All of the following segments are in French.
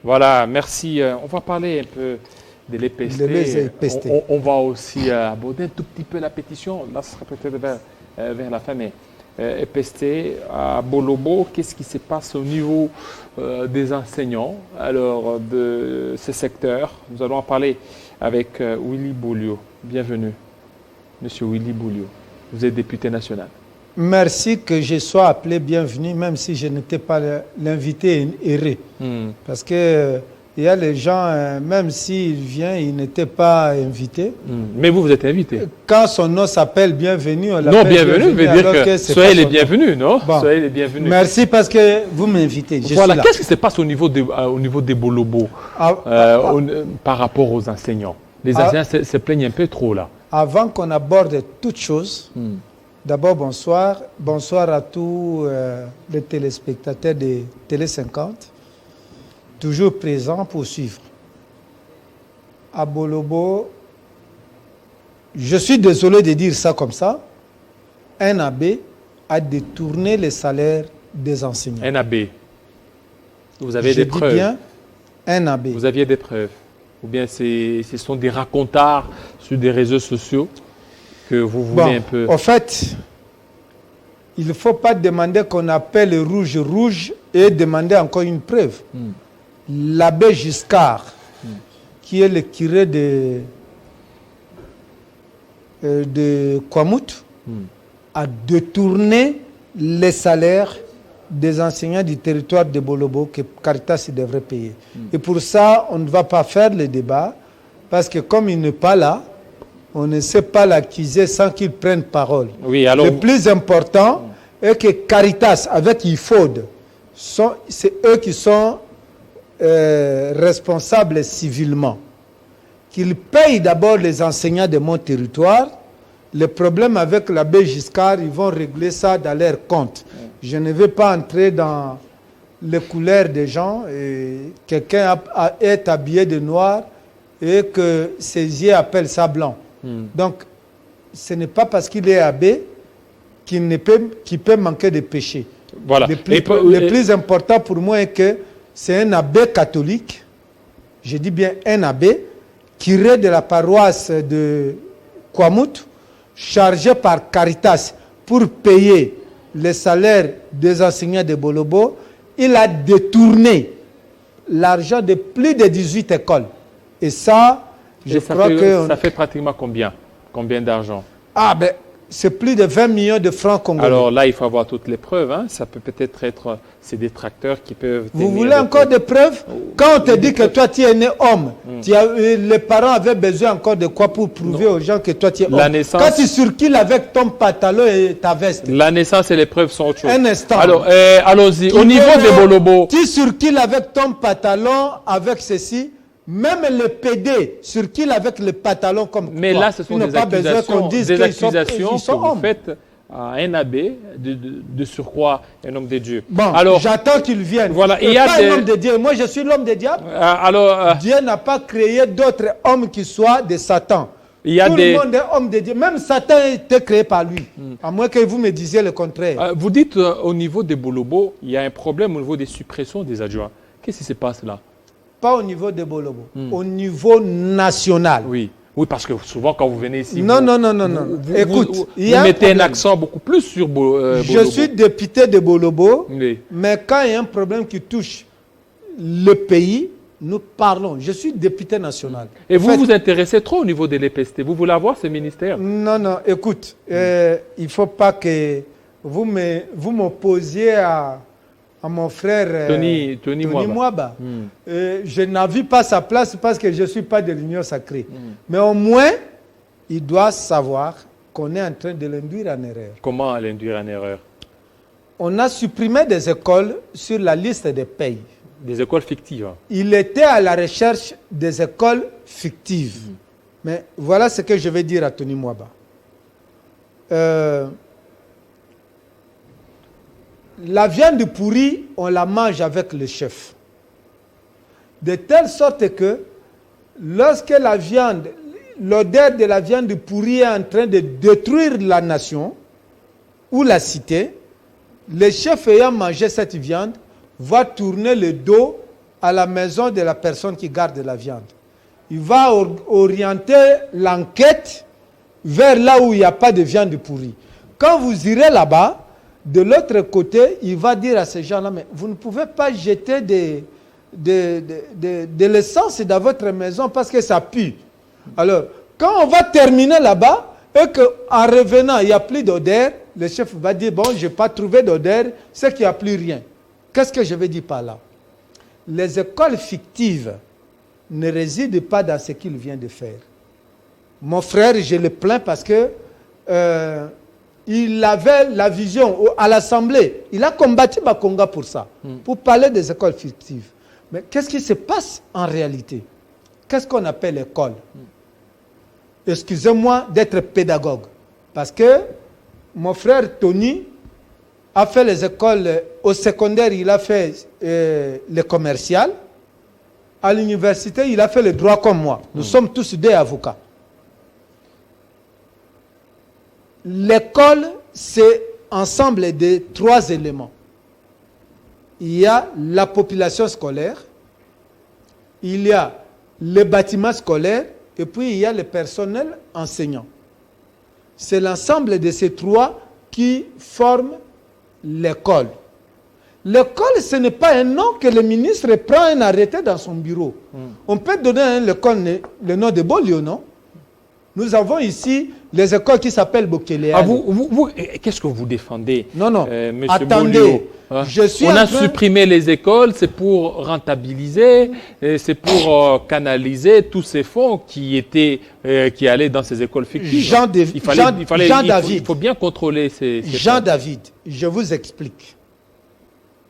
Voilà, merci. On va parler un peu de l'EPST. On va aussi aborder un tout petit peu la pétition. Là, ce sera peut-être vers la fin, mais EPST à Bolobo, qu'est-ce qui se passe au niveau des enseignants, alors de ce secteur? Nous allons en parler avec Willy Boulio. Bienvenue, Monsieur Willy Boulio. Vous êtes député national. Merci que je sois appelé bienvenue, même si je n'étais pas l'invité erré. Parce que il y a les gens, même s'il vient, il n'était pas invité. Mais vous êtes invité. Quand son nom s'appelle bienvenue, on l'appelle non, bienvenue veut dire que soyez les bienvenus, non? Bon. Soyez les bienvenus. Merci parce que vous m'invitez. Voilà, qu'est-ce qui se passe au niveau des Bolobos par rapport aux enseignants? Les enseignants se plaignent un peu trop là. Avant qu'on aborde toute chose, d'abord bonsoir. Bonsoir à tous les téléspectateurs de Télé 50. Toujours présent pour suivre. À Bolobo, je suis désolé de dire ça comme ça, un abbé a détourné les salaires des enseignants. Un abbé. Vous avez des preuves? Bien, un abbé. Vous aviez des preuves? Ou bien ce sont des racontards sur des réseaux sociaux que vous voulez un peu... En fait, il ne faut pas demander qu'on appelle rouge rouge et demander encore une preuve. L'abbé Giscard, qui est le curé de Kwamout, a détourné les salaires des enseignants du territoire de Bolobo que Caritas devrait payer. Et pour ça, on ne va pas faire le débat, parce que comme il n'est pas là, on ne sait pas l'accuser sans qu'il prenne parole. Oui, alors... Le plus important est que Caritas, avec IFOD, c'est eux qui sont responsables civilement. Qu'ils payent d'abord les enseignants de mon territoire. Le problème avec l'abbé Giscard, ils vont régler ça dans leur compte. Je ne vais pas entrer dans les couleurs des gens. Quelqu'un est habillé de noir et que ses yeux appellent ça blanc. Donc, ce n'est pas parce qu'il est abbé qu'il peut manquer de péché. Voilà. Le plus important pour moi est que c'est un abbé catholique, je dis bien un abbé, curé de la paroisse de Kwamout, chargé par Caritas pour payer les salaires des enseignants de Bolobo. Il a détourné l'argent de plus de 18 écoles. Et ça, je crois que... Ça fait pratiquement combien? Combien d'argent? Ah ben, c'est plus de 20 millions de francs congolais. Alors là, il faut avoir toutes les preuves. Hein. Ça peut peut-être être ces détracteurs qui peuvent... Vous voulez encore des preuves? Quand on te dit que toi, tu es né homme, les parents avaient besoin encore de quoi pour prouver aux gens que toi, tu es homme? Quand tu circules avec ton pantalon et ta veste. La naissance et les preuves sont autre chose. Un instant. Alors, allons-y. Au niveau des Bolobos... Tu circules avec ton pantalon, avec ceci. Même le PD circule avec le pantalon comme mais toi. Là, ce sont des accusations que vous faites à un abbé, de surcroît un homme de Dieu. Bon, alors j'attends qu'il vienne. Voilà, il y a pas un homme de Dieu. Moi, je suis l'homme de diable. Dieu n'a pas créé d'autres hommes qui soient de Satan. Tout le monde est homme de Dieu. Même Satan a été créé par lui. À moins que vous me disiez le contraire. Vous dites au niveau des Bolobos, il y a un problème au niveau des suppressions des adjoints. Qu'est-ce qui se passe là? Pas au niveau de Bolobo, au niveau national. Oui, parce que souvent quand vous venez ici, non. Écoute, vous mettez un accent beaucoup plus sur Bolobo. Je suis député de Bolobo, mais quand il y a un problème qui touche le pays, nous parlons. Je suis député national. Et vous vous intéressez trop au niveau de l'EPST. Vous voulez avoir ce ministère? Non, écoute, il ne faut pas que vous m'opposiez à mon frère Tony Mwaba. Je n'avis pas sa place parce que je ne suis pas de l'Union sacrée. Mais au moins, il doit savoir qu'on est en train de l'induire en erreur. Comment l'induire en erreur? On a supprimé des écoles sur la liste des payes. Des écoles fictives? Il était à la recherche des écoles fictives. Mais voilà ce que je vais dire à Tony Mwaba. La viande pourrie, on la mange avec le chef. De telle sorte que, lorsque l'odeur de la viande pourrie est en train de détruire la nation ou la cité, le chef ayant mangé cette viande va tourner le dos à la maison de la personne qui garde la viande. Il va orienter l'enquête vers là où il n'y a pas de viande pourrie. Quand vous irez là-bas, de l'autre côté, il va dire à ces gens-là, mais vous ne pouvez pas jeter de l'essence dans votre maison parce que ça pue. Alors, quand on va terminer là-bas, et qu'en revenant, il n'y a plus d'odeur, le chef va dire, bon, je n'ai pas trouvé d'odeur, c'est qu'il n'y a plus rien. Qu'est-ce que je veux dire par là? Les écoles fictives ne résident pas dans ce qu'il vient de faire. Mon frère, je le plains parce que il avait la vision à l'Assemblée. Il a combattu Bakonga pour ça, pour parler des écoles fictives. Mais qu'est-ce qui se passe en réalité? Qu'est-ce qu'on appelle l'école? Excusez-moi d'être pédagogue. Parce que mon frère Tony a fait les écoles au secondaire, il a fait le commercial. À l'université, il a fait le droit comme moi. Nous sommes tous deux avocats. L'école, c'est ensemble de 3 éléments. Il y a la population scolaire, il y a le bâtiment scolaire, et puis il y a le personnel enseignant. C'est l'ensemble de ces 3 qui forment l'école. L'école, ce n'est pas un nom que le ministre prend un arrêté dans son bureau. On peut donner à l'école le nom de Bolio, non? Nous avons ici les écoles qui s'appellent Bokele. Ah, vous qu'est-ce que vous défendez? Non, monsieur attendez. Bolio, hein? On a supprimé les écoles, c'est pour rentabiliser, c'est pour canaliser tous ces fonds qui allaient dans ces écoles fictives. Il faut bien contrôler ces fonds. David, je vous explique.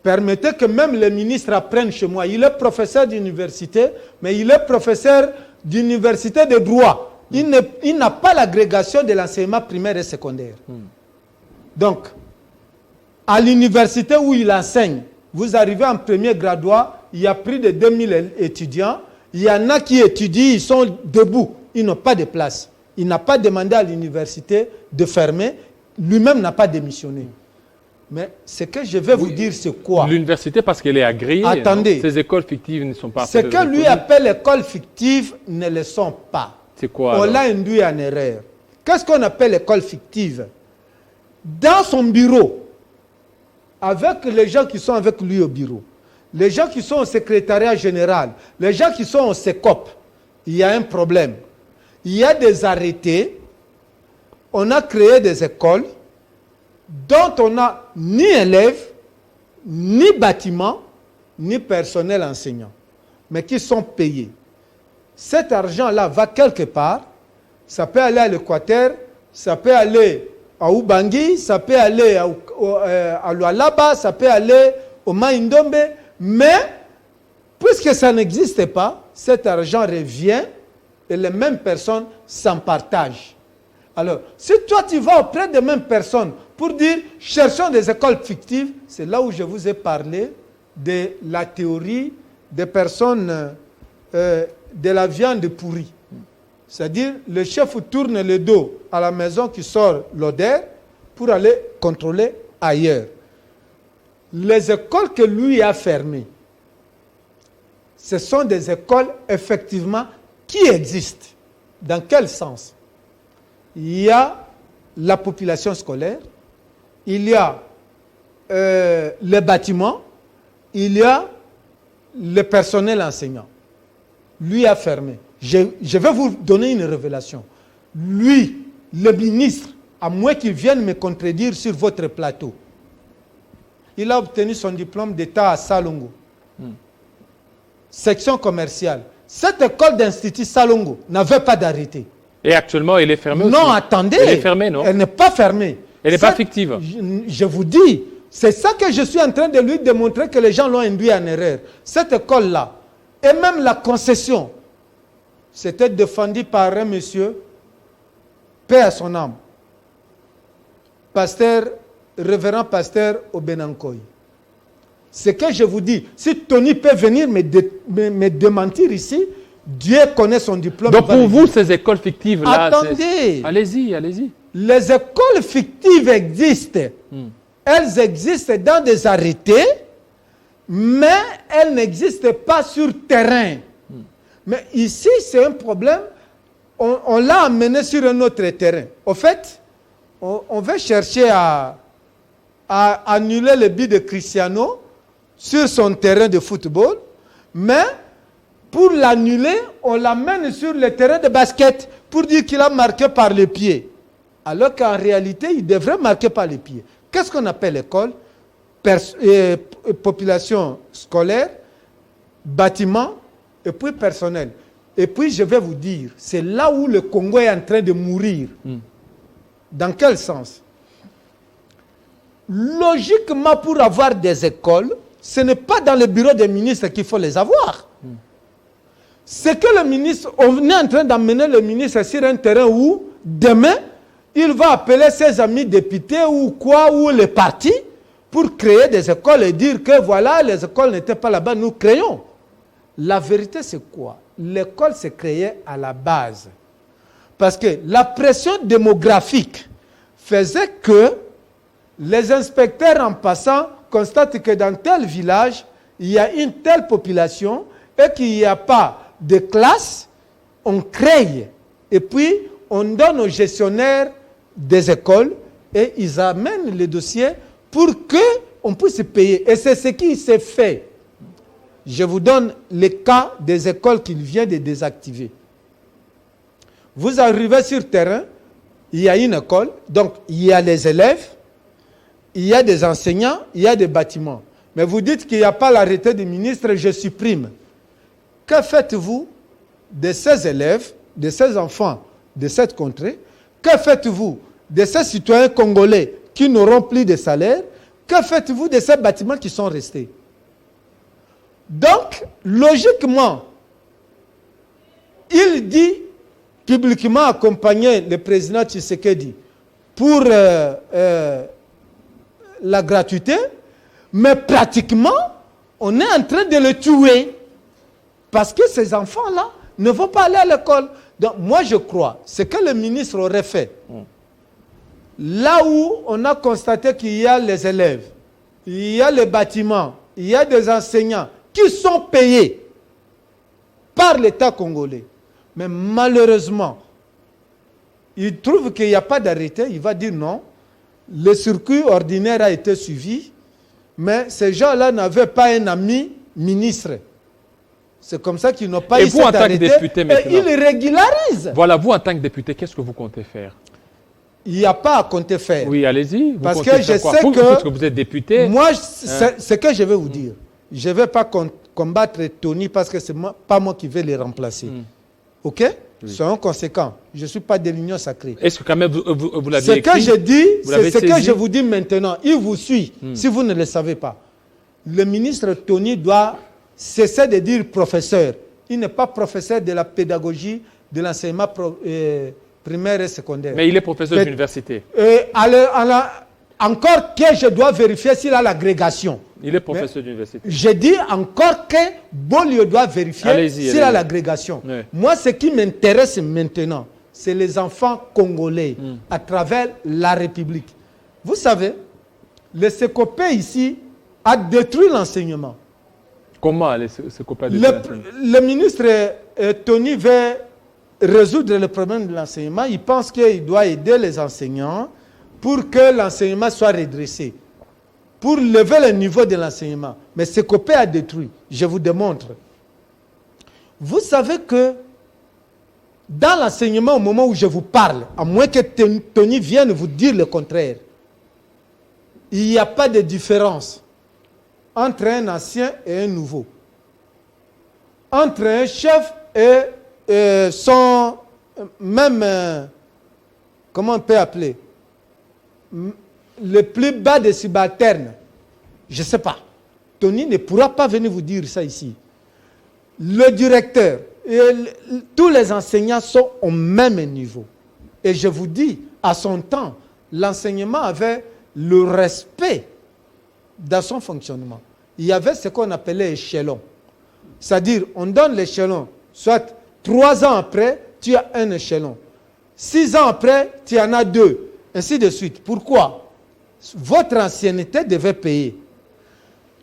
Permettez que même le ministre apprenne chez moi. Il est professeur d'université, mais il est professeur d'université de droit. Il n'a pas l'agrégation de l'enseignement primaire et secondaire. Donc, à l'université où il enseigne, vous arrivez en premier graduat, il y a plus de 2000 étudiants. Il y en a qui étudient, ils sont debout, ils n'ont pas de place. Il n'a pas demandé à l'université de fermer, lui-même n'a pas démissionné. Mais ce que je vais vous dire, c'est quoi? L'université, parce qu'elle est agréée. Attendez. Ces écoles fictives ne sont pas... Ce que lui appelle écoles fictives ne le sont pas. C'est quoi? On l'a induit en erreur. Qu'est-ce qu'on appelle école fictive? Dans son bureau, avec les gens qui sont avec lui au bureau, les gens qui sont au secrétariat général, les gens qui sont au SECOP, il y a un problème. Il y a des arrêtés, on a créé des écoles dont on n'a ni élèves, ni bâtiments, ni personnel enseignant, mais qui sont payés. Cet argent-là va quelque part, ça peut aller à l'Équateur, ça peut aller à Ubangui, ça peut aller à Lualaba, ça peut aller au Maïndombe, mais puisque ça n'existe pas, cet argent revient et les mêmes personnes s'en partagent. Alors, si toi tu vas auprès des mêmes personnes pour dire cherchons des écoles fictives, c'est là où je vous ai parlé de la théorie des personnes de la viande pourrie. C'est-à-dire, le chef tourne le dos à la maison qui sort l'odeur pour aller contrôler ailleurs. Les écoles que lui a fermées, ce sont des écoles effectivement qui existent. Dans quel sens? Il y a la population scolaire, il y a les bâtiments, il y a le personnel enseignant. Lui a fermé. Je vais vous donner une révélation. Lui, le ministre, à moins qu'il vienne me contredire sur votre plateau, il a obtenu son diplôme d'État à Salongo. Section commerciale. Cette école d'institut Salongo n'avait pas d'arrêté. Et actuellement, elle est fermée aussi? Non, attendez. Elle est fermée, non? Elle n'est pas fermée. Elle n'est pas fictive? Je vous dis, c'est ça que je suis en train de lui démontrer que les gens l'ont induit en erreur. Cette école-là, et même la concession, c'était défendu par un monsieur, paix à son âme, révérend pasteur au Benankoy. Ce que je vous dis, si Tony peut venir me démentir ici, Dieu connaît son diplôme. Donc pour vous, ces écoles fictives-là... Attendez. Allez-y, allez-y. Les écoles fictives existent. Elles existent dans des arrêtés mais elle n'existe pas sur terrain. Mais ici, c'est un problème. On l'a amené sur un autre terrain. Au fait, on va chercher à annuler le but de Cristiano sur son terrain de football, mais pour l'annuler, on l'amène sur le terrain de basket pour dire qu'il a marqué par les pieds. Alors qu'en réalité, il devrait marquer par les pieds. Qu'est-ce qu'on appelle école? Population scolaire, bâtiment, et puis personnel. Et puis, je vais vous dire, c'est là où le Congo est en train de mourir. Dans quel sens? Logiquement, pour avoir des écoles, ce n'est pas dans le bureau des ministres qu'il faut les avoir. C'est que le ministre, on est en train d'amener le ministre sur un terrain où, demain, il va appeler ses amis députés ou quoi, ou les partis, pour créer des écoles et dire que voilà, les écoles n'étaient pas là-bas, nous créons. La vérité, c'est quoi? L'école s'est créée à la base. Parce que la pression démographique faisait que les inspecteurs, en passant, constatent que dans tel village, il y a une telle population et qu'il n'y a pas de classe, on crée. Et puis, on donne aux gestionnaires des écoles et ils amènent les dossiers pour qu'on puisse payer. Et c'est ce qui s'est fait. Je vous donne le cas des écoles qu'il vient de désactiver. Vous arrivez sur terrain, il y a une école, donc il y a les élèves, il y a des enseignants, il y a des bâtiments. Mais vous dites qu'il n'y a pas l'arrêté du ministre, je supprime. Que faites-vous de ces élèves, de ces enfants de cette contrée? Que faites-vous de ces citoyens congolais qui n'auront plus de salaire? Que faites-vous de ces bâtiments qui sont restés? Donc, logiquement, il dit publiquement accompagner le président Tshisekedi pour la gratuité, mais pratiquement, on est en train de le tuer parce que ces enfants-là ne vont pas aller à l'école. Donc, moi, je crois, ce que le ministre aurait fait, là où on a constaté qu'il y a les élèves, il y a les bâtiments, il y a des enseignants qui sont payés par l'État congolais. Mais malheureusement, il trouve qu'il n'y a pas d'arrêté, il va dire non. Le circuit ordinaire a été suivi, mais ces gens-là n'avaient pas un ami ministre. C'est comme ça qu'ils n'ont pas eu cet arrêté. Et ils régularisent. Voilà, vous en tant que député, qu'est-ce que vous comptez faire? Il n'y a pas à compter faire. Oui, allez-y. Parce que je sais que... Parce que vous êtes député. Moi, ce que je vais vous dire, je ne vais pas combattre Tony parce que ce n'est pas moi qui vais les remplacer. OK? Soyons conséquents. Je ne suis pas de l'Union sacrée. Est-ce que quand même vous l'avez écrit? Ce que je dis, c'est ce que je vous dis maintenant. Il vous suit, si vous ne le savez pas. Le ministre Tony doit cesser de dire professeur. Il n'est pas professeur de la pédagogie, de l'enseignement primaire et secondaire. Mais il est professeur d'université. Encore que je dois vérifier s'il a l'agrégation. Il est professeur d'université. Je dis encore que Bolio doit vérifier s'il a l'agrégation. Oui. Moi, ce qui m'intéresse maintenant, c'est les enfants congolais à travers la République. Vous savez, le SECOPE ici a détruit l'enseignement. Comment le SECOPE a détruit l'enseignement? Le ministre Tony veut résoudre le problème de l'enseignement. Il pense qu'il doit aider les enseignants pour que l'enseignement soit redressé, pour lever le niveau de l'enseignement. Mais ce SECOPE a détruit. Je vous démontre. Vous savez que dans l'enseignement, au moment où je vous parle, à moins que Tony vienne vous dire le contraire, il n'y a pas de différence entre un ancien et un nouveau. Entre un chef et son même, comment on peut appeler, le plus bas des subalternes. Je ne sais pas. Tony ne pourra pas venir vous dire ça ici. Le directeur et tous les enseignants sont au même niveau. Et je vous dis, à son temps, l'enseignement avait le respect dans son fonctionnement. Il y avait ce qu'on appelait échelon. C'est-à-dire, on donne l'échelon, soit 3 ans après, tu as un échelon. 6 ans après, tu en as 2. Ainsi de suite. Pourquoi? Votre ancienneté devait payer.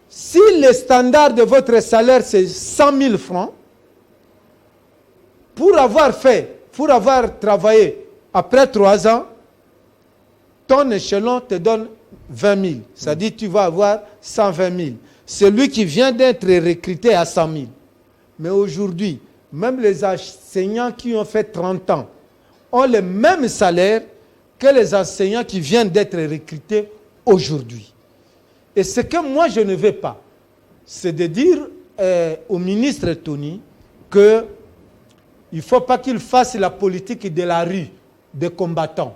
Si le standard de votre salaire, c'est 100 000 francs, pour avoir travaillé après 3 ans, ton échelon te donne 20 000. C'est-à-dire que tu vas avoir 120 000. Celui qui vient d'être recruté à 100 000. Mais aujourd'hui, même les enseignants qui ont fait 30 ans ont le même salaire que les enseignants qui viennent d'être recrutés aujourd'hui. Et ce que moi je ne veux pas, c'est de dire au ministre Tony qu'il ne faut pas qu'il fasse la politique de la rue, des combattants.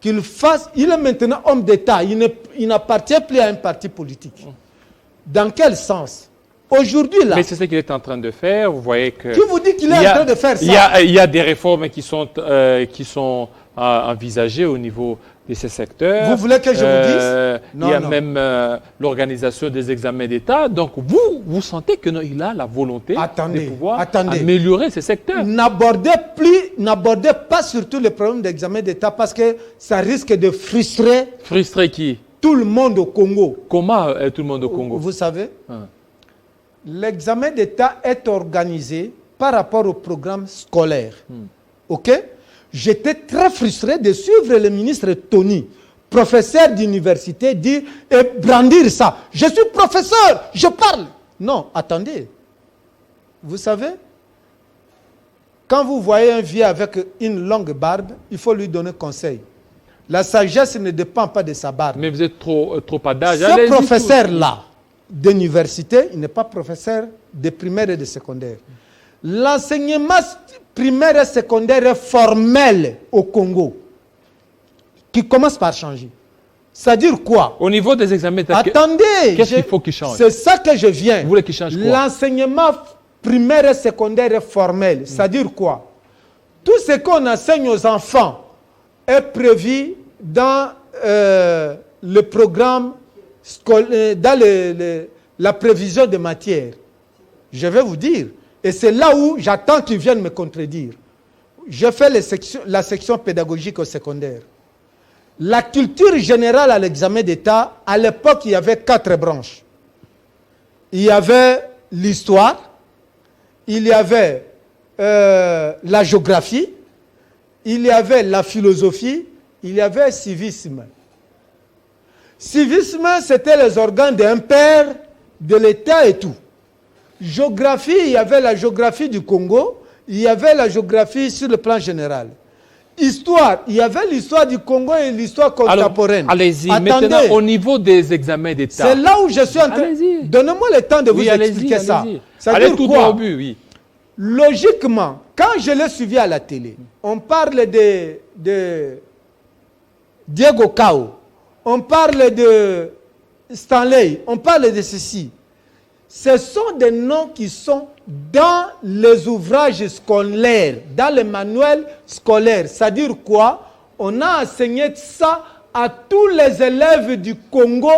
Il est maintenant homme d'État, il n'appartient plus à un parti politique. Dans quel sens? Aujourd'hui, là... Mais c'est ce qu'il est en train de faire, vous voyez que... Qui vous dit qu'il est en train de faire ça? Il y a des réformes qui sont envisagées au niveau de ces secteurs. Vous voulez que je vous dise? Non, il y a même l'organisation des examens d'État. Donc, vous sentez qu'il a la volonté de pouvoir améliorer ces secteurs. N'abordez pas surtout le problème d'examen d'État parce que ça risque de frustrer... Frustrer qui? Tout le monde au Congo. Comment tout le monde au Congo? Vous savez, l'examen d'État est organisé par rapport au programme scolaire. OK? J'étais très frustré de suivre le ministre Tony, professeur d'université, dire et brandir ça. Je suis professeur, je parle. Non, attendez. Vous savez, quand vous voyez un vieux avec une longue barbe, il faut lui donner conseil. La sagesse ne dépend pas de sa barbe. Mais vous êtes trop à d'âge. Ce professeur-là d'université, il n'est pas professeur de primaire et de secondaire. L'enseignement primaire et secondaire est formel au Congo, qui commence par changer. C'est-à-dire quoi? Au niveau des examens, attendez, qu'est-ce qu'il faut qu'il change? C'est ça que je viens. Vous voulez qu'il change quoi? L'enseignement primaire et secondaire est formel. C'est-à-dire quoi? Tout ce qu'on enseigne aux enfants est prévu dans le programme, dans la prévision de matière. Je vais vous dire. Et c'est là où j'attends qu'ils viennent me contredire. Je fais la section pédagogique au secondaire. La culture générale à l'examen d'État, à l'époque, il y avait 4 branches. Il y avait l'histoire, il y avait la géographie, il y avait la philosophie, il y avait le civisme. Civisme, c'était les organes d'un père, de l'État et tout. Géographie, il y avait la géographie du Congo, il y avait la géographie sur le plan général. Histoire, il y avait l'histoire du Congo et l'histoire contemporaine. Allez-y, maintenant au niveau des examens d'État. C'est là où je suis en train... Donnez-moi le temps de vous expliquer ça. Allez tout droit au but, oui. Logiquement, quand je l'ai suivi à la télé, on parle de Diego Cao, on parle de Stanley, on parle de ceci. Ce sont des noms qui sont dans les ouvrages scolaires, dans les manuels scolaires. C'est-à-dire quoi? On a enseigné ça à tous les élèves du Congo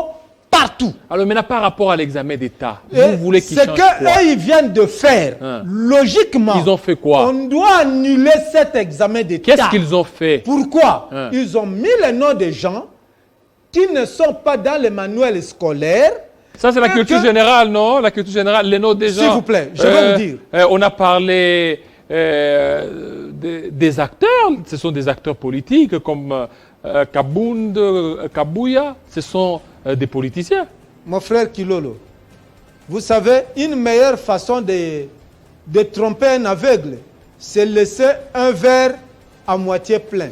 partout. Alors maintenant, par rapport à l'examen d'État, vous voulez qu'ils changent quoi? Ce qu'eux, ils viennent de faire, logiquement, ils ont fait quoi? On doit annuler cet examen d'État. Qu'est-ce qu'ils ont fait? Pourquoi? Ils ont mis les noms des gens qui ne sont pas dans les manuels scolaires. Ça, c'est la culture générale, non? La culture générale, les noms des gens. S'il vous plaît, je vais vous dire. On a parlé des acteurs. Ce sont des acteurs politiques comme Kabound, Kabouya. Ce sont des politiciens. Mon frère Kilolo, vous savez, une meilleure façon de tromper un aveugle, c'est laisser un verre à moitié plein.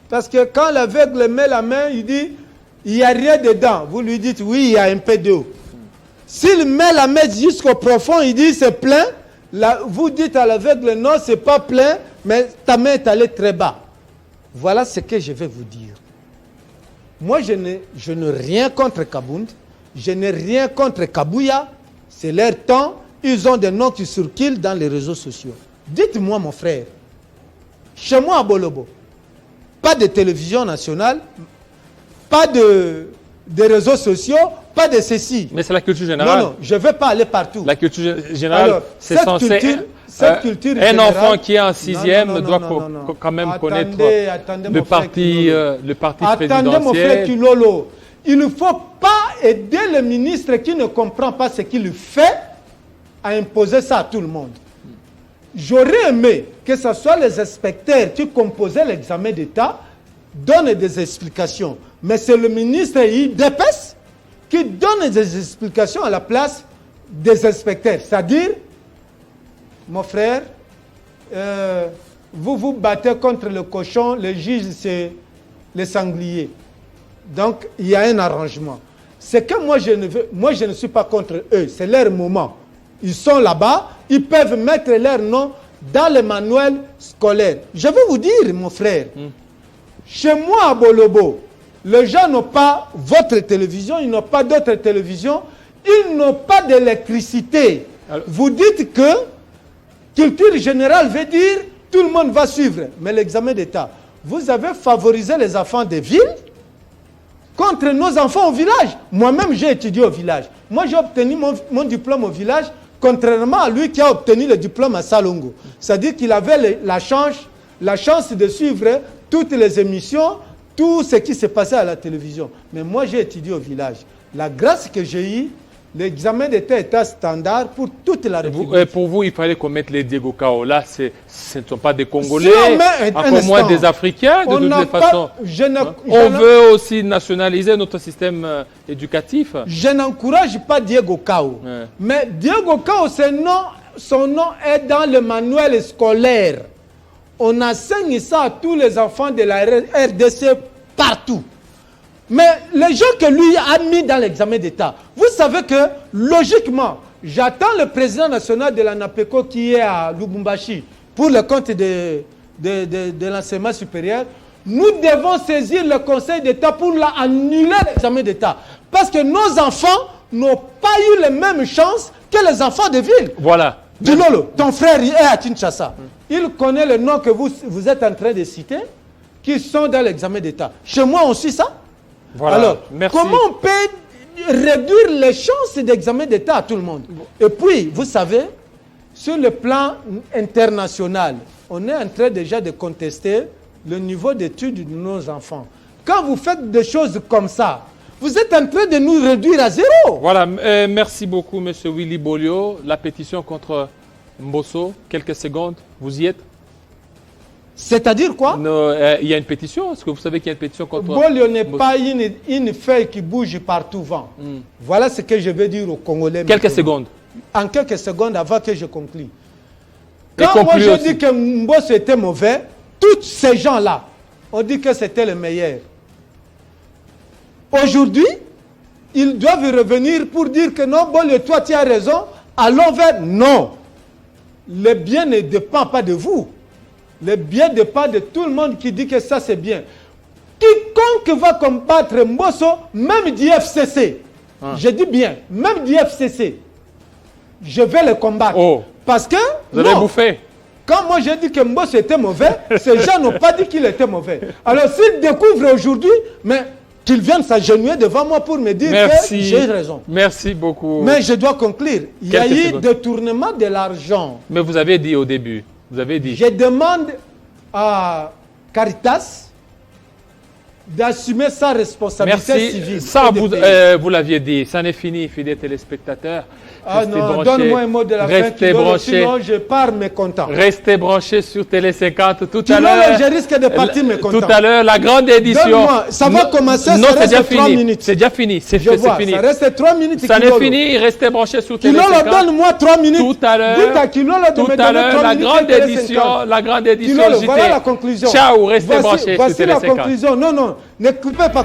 Parce que quand l'aveugle met la main, il dit... il n'y a rien dedans. Vous lui dites, oui, il y a un peu d'eau. S'il met la main jusqu'au profond, il dit, c'est plein. Là, vous dites à l'aveugle, non, ce n'est pas plein, mais ta main est allée très bas. Voilà ce que je vais vous dire. Moi, je n'ai rien contre Kabound. Je n'ai rien contre Kabouya. C'est leur temps. Ils ont des noms qui circulent dans les réseaux sociaux. Dites-moi, mon frère, chez moi à Bolobo, pas de télévision nationale, pas de réseaux sociaux, pas de ceci. Mais c'est la culture générale. Non, je ne vais pas aller partout. La culture générale, c'est censé... cette culture un générale, enfant qui est en 6e doit quand même connaître le parti présidentiel. Attendez, mon frère Kilolo. Il ne faut pas aider le ministre qui ne comprend pas ce qu'il fait à imposer ça à tout le monde. J'aurais aimé que ce soit les inspecteurs qui composaient l'examen d'État donnent des explications. Mais c'est le ministre IDPS qui donne des explications à la place des inspecteurs. C'est-à-dire, mon frère, vous vous battez contre le cochon, le juge c'est les sangliers. Donc, il y a un arrangement. C'est que moi je ne suis pas contre eux, c'est leur moment. Ils sont là-bas, ils peuvent mettre leur nom dans le manuel scolaire. Je vais vous dire, mon frère, chez moi à Bolobo, les gens n'ont pas votre télévision, ils n'ont pas d'autres télévisions, ils n'ont pas d'électricité. Vous dites que culture générale veut dire tout le monde va suivre, mais l'examen d'État, vous avez favorisé les enfants des villes contre nos enfants au village. Moi-même, j'ai étudié au village. Moi, j'ai obtenu mon diplôme au village, contrairement à lui qui a obtenu le diplôme à Salongo. C'est-à-dire qu'il avait la chance de suivre toutes les émissions, tout ce qui se passait à la télévision. Mais moi, j'ai étudié au village. La grâce que j'ai eue, l'examen d'État est standard pour toute la République. Pour vous, il fallait qu'on mette les Diego Cao. Là, ce ne sont pas des Congolais, encore moins des Africains, de toutes les façons. On veut aussi nationaliser notre système éducatif. Je n'encourage pas Diego Cao. Mais Diego Cao, son nom est dans le manuel scolaire. On enseigne ça à tous les enfants de la RDC partout. Mais les gens que lui a mis dans l'examen d'État, vous savez que, logiquement, j'attends le président national de la NAPECO qui est à Lubumbashi pour le compte de l'enseignement supérieur. Nous devons saisir le Conseil d'État pour annuler l'examen d'État. Parce que nos enfants n'ont pas eu les mêmes chances que les enfants de ville. Voilà. Dilolo, ton frère est à Kinshasa. Il connaît le nom que vous êtes en train de citer, qui sont dans l'examen d'État. Chez moi, on suit ça. Voilà. Alors, merci. Comment on peut réduire les chances d'examen d'État à tout le monde? Et puis, vous savez, sur le plan international, on est en train déjà de contester le niveau d'études de nos enfants. Quand vous faites des choses comme ça, vous êtes en train de nous réduire à zéro. Voilà, merci beaucoup, M. Willy Bolio. La pétition contre Mbosso, quelques secondes, vous y êtes? C'est-à-dire quoi? Il y a une pétition. Est-ce que vous savez qu'il y a une pétition contre... Bolio n'est pas une feuille qui bouge partout vent. Voilà ce que je veux dire aux Congolais. Quelques secondes. En quelques secondes avant que je conclue. Quand moi je dis que Mbosso était mauvais, tous ces gens-là ont dit que c'était le meilleur. Aujourd'hui, ils doivent revenir pour dire que non, Bolio, toi tu as raison. Allons vers... Non. Le bien ne dépend pas de vous. Le bien dépend de tout le monde qui dit que ça c'est bien. Quiconque va combattre Mbosso, même du FCC, je dis bien, même du FCC, je vais le combattre. Oh. Parce que, vous avez bouffé. Quand moi j'ai dit que Mbosso était mauvais, ces gens n'ont pas dit qu'il était mauvais. Alors s'ils découvrent aujourd'hui, mais qu'ils viennent s'agenouiller devant moi pour me dire que j'ai raison. Merci beaucoup. Mais je dois conclure. Il y a eu détournement de l'argent. Mais vous avez dit au début. Vous avez dit. Je demande à Caritas d'assumer sa responsabilité civile. Ça, vous l'aviez dit. Ça n'est fini, fidèles téléspectateurs. Ah non, donne-moi un mot de la fin, sinon je pars mécontent. Restez branchés sur Télé 50 tout à l'heure. Je risque de partir mécontent. Tout à l'heure, la grande édition. Ça va commencer, non, ça reste 3 minutes. C'est déjà fini. C'est fini. Ça reste 3 minutes. Ça n'est fini, restez branchés sur Télé 50. Kilolo, donne-moi 3 minutes. Tout à l'heure, la grande édition. Voilà la conclusion. Ciao, restez branchés sur Télé 50. Voici la conclusion. Non, ne coupez pas.